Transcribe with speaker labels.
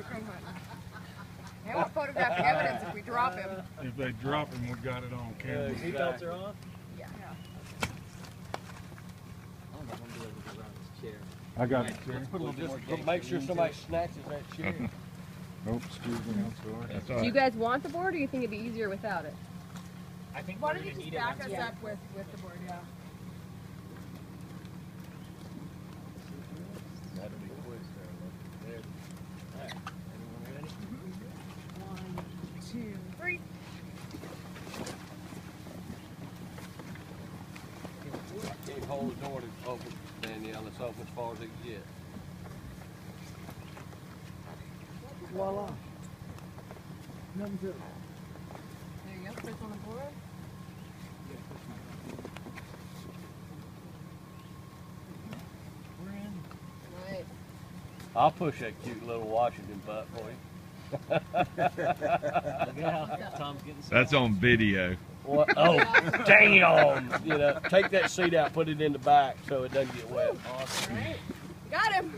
Speaker 1: you're going hunting. They want photographic evidence if we drop him.
Speaker 2: If they drop him, we got it on camera.
Speaker 3: Seatbelts are on?
Speaker 1: Yeah.
Speaker 3: I don't know if I'm gonna be able to get around this chair.
Speaker 2: I got it,
Speaker 3: Let's put a little bit more
Speaker 4: Just make sure somebody snatches that chair.
Speaker 2: Oh, excuse me, I'm sorry. That's all
Speaker 5: Do you
Speaker 2: right.
Speaker 5: guys want the board, or you think it'd be easier without it?
Speaker 3: I think
Speaker 1: Why
Speaker 3: we're
Speaker 1: don't you
Speaker 3: gonna
Speaker 1: just
Speaker 3: need it
Speaker 1: back
Speaker 3: once
Speaker 1: us
Speaker 3: we-
Speaker 1: up with the board, yeah.
Speaker 4: That'll be quick, there.
Speaker 3: Alright, everyone ready?
Speaker 1: 1, 2, 3.
Speaker 4: Can't hold the door to open, Danielle. It's open as far as it can get.
Speaker 1: Voila. Nothing to it. There you go, push on the board.
Speaker 3: We're in.
Speaker 1: Nice.
Speaker 4: I'll push that cute little Washington butt for you.
Speaker 3: Look out. Tom's getting set.
Speaker 2: That's on video.
Speaker 4: What? Oh, damn! You know, take that seat out, put it in the back so it doesn't get wet.
Speaker 3: Awesome.
Speaker 1: Got him.